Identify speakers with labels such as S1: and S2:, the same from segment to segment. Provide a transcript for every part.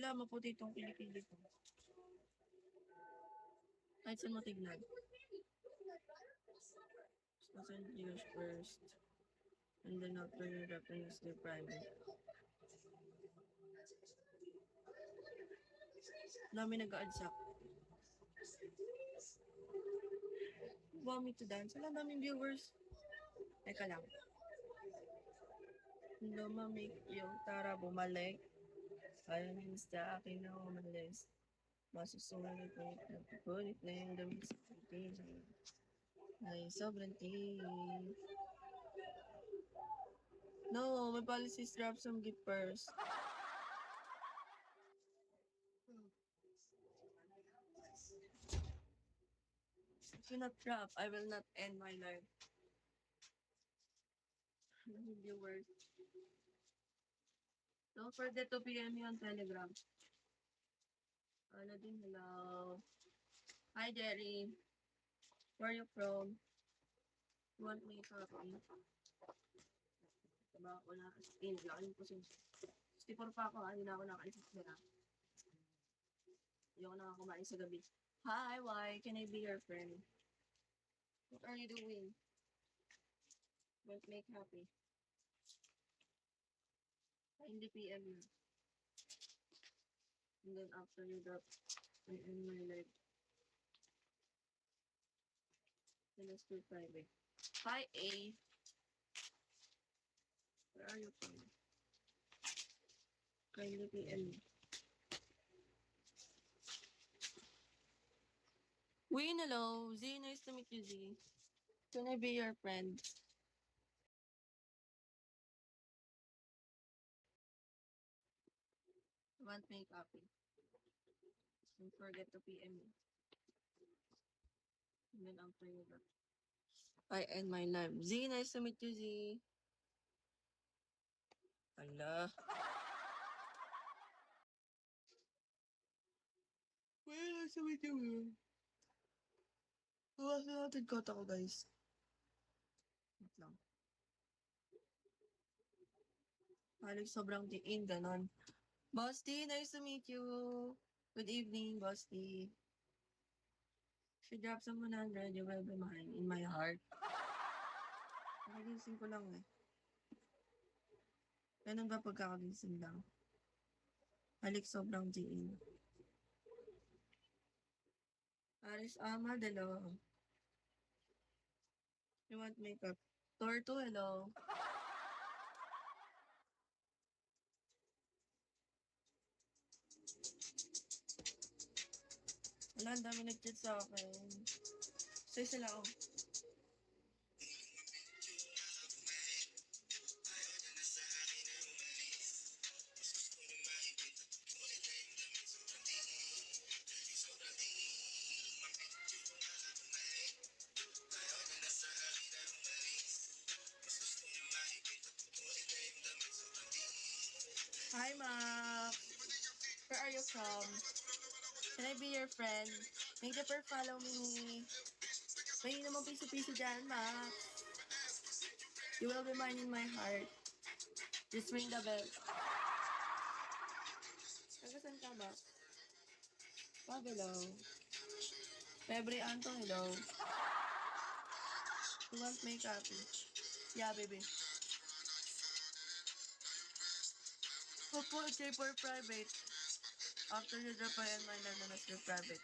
S1: Wala, maputi itong kilikili ko. Kahit saan mo tignan. Send yours first. And then after your reference to private. Dami nag-a-adsak. Want me to dance? Wala, daming viewers. Teka lang. Lumamig yung tara bumalik. Ayaw yung sa akin na umalis. Masusunod ko yung kulit na yung damit sa pintin. Ay, sobrang tea. No, my policies drop some gift first. If you not drop, I will not end my life. Viewers. Don't forget to PM me on Telegram. Aladdin, hello. Hi, Jerry. Where are you from? You want me coffee? Diba ako na skin? Laking po siya. 64 pa ako, hindi na ako nakaisip nila. Hindi ako nakakakumain sa gabi. Hi, why? Can I be your friend? What are you doing? Don't make happy. Hindi PM na. And then after you drop, I end my life. Then let's do private. Hi, A. Where are you from? Kindly PM. Win, hello. Z, nice to meet you, Z. Can I be your friend? Want me copy? Don't forget to PM me. And then after you drop. I end my live. Z, nice to meet you, Z. Ala. Well, nice to meet you. Bawasan natin kota ko, guys. Wait lang. Halos sobrang diin, ganon. Boss D, nice to meet you. Good evening, Boss D. If you drop some 100, you will be mine in my heart. Nakagising ko lang eh. Ganun ba pagkakagising lang? Halik sobrang diin. Aris Ama, dalawa. You want makeup? Torto, hello. Wala, ang dami nag-chat sa akin. So, isa lang ako. Hi, Max. Where are you from? Can I be your friend? Make the per follow me. May naman piso-piso dyan, Max. You will be mine in my heart. Just ring the bell. Nagasan ka, Max? Oh, hello. February Anto, hello. You want my copy? Yeah, baby. Opo, okay for private. After you drop I and my name na your private.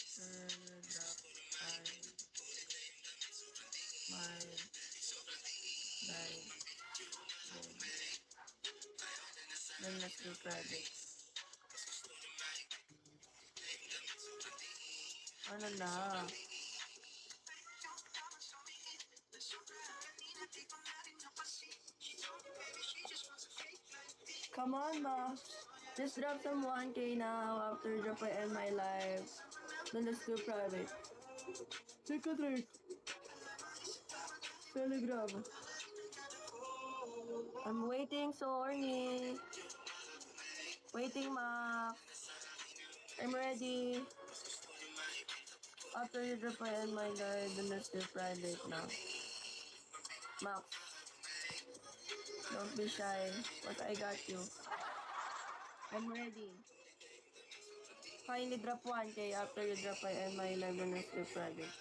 S1: After you drop I my live. Then let's do private. Ano na? Come on, Ma. Just drop some 1K now after drop I end my live. Then let's do private. Take a drink. Telegram. I'm waiting, so horny. Waiting, Ma. I'm ready. After you drop I end my live, then let's do private now. Max. Don't be shy, but I got you. I'm ready. Kindly drop 1K after you drop my level of the project.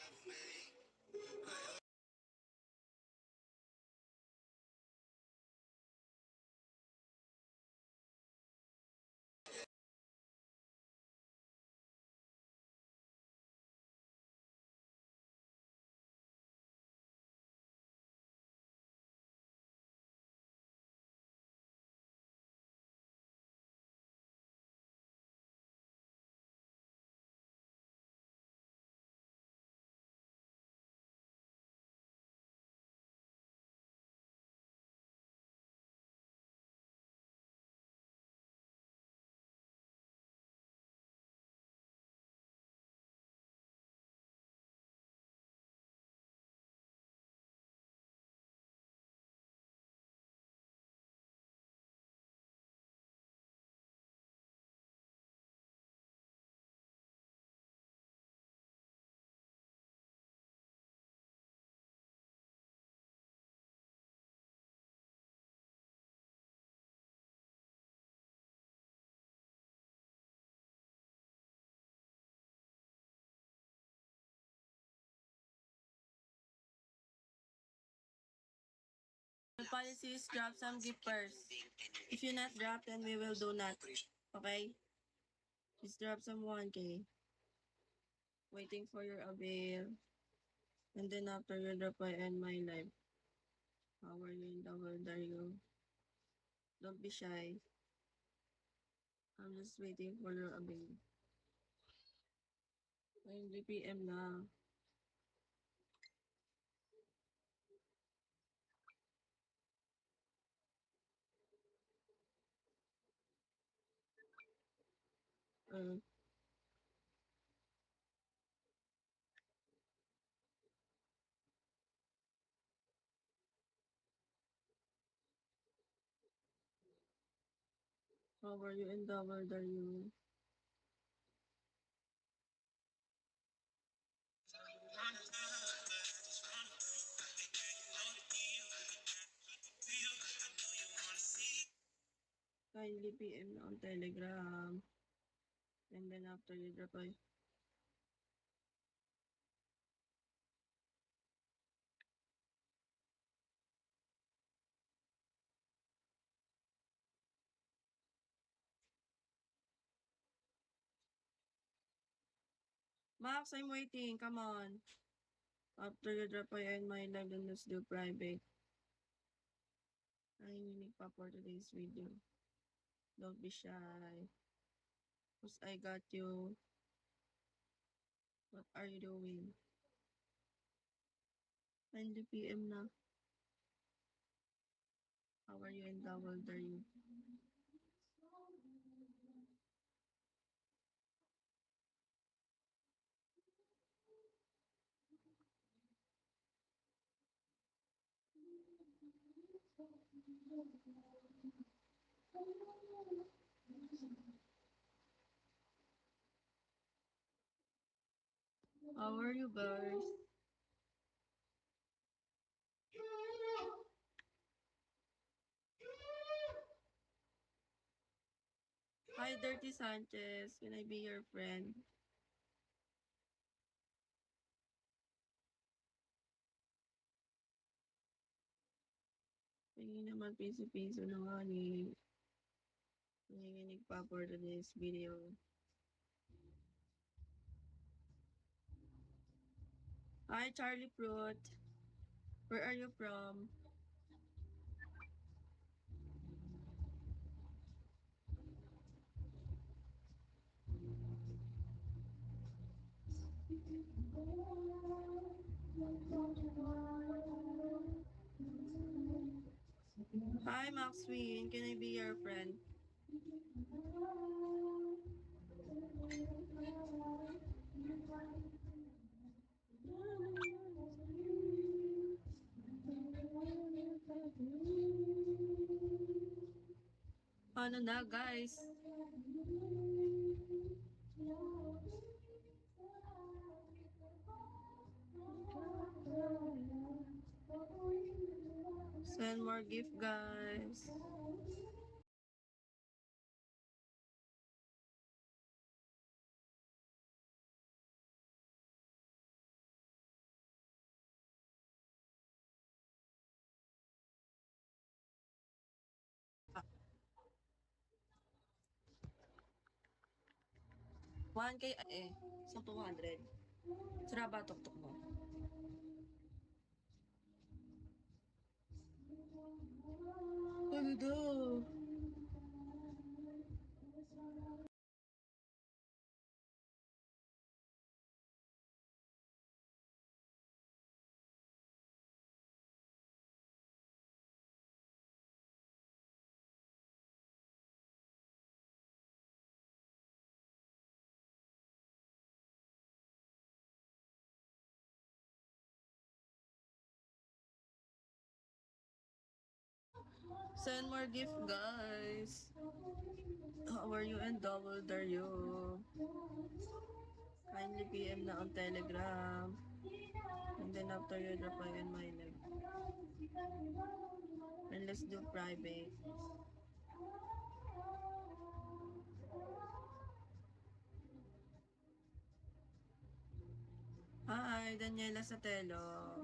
S1: The policy is drop some gift first. If you not drop, then we will do not. Okay? Just drop some 1K. Waiting for your avail. And then after you drop, I end my live. How are you in the world? Are you? Don't be shy. I'm just waiting for your avail. Ayun, BPM na. Uh, how are you in the world? Are you? Kindly PM na on Telegram. And then after you drop, I... Max, I'm waiting. Come on. After you drop, I end my live and let's do private. Ay, unique pa for today's video. Don't be shy. Cause I got you. What are you doing? Kindly PM na. How are you in the world? Are you? How are you guys? Hi, Dirty Sanchez. Can I be your friend? Tingin naman piso-piso na nga ni. Nanginginig pa for today's video. Hi, Charlie Fruit. Where are you from? Hi, Maxwin. Can I be your friend? Ano na, guys? Send more gift, guys. guys. Ah, 1K so 200. Sira ba tuktok mo? Ano daw? Send more gift, guys. How are you and double are you? Kindly PM na on Telegram. And then after you reply on my live. And let's do private. Hi, Daniela Satelo.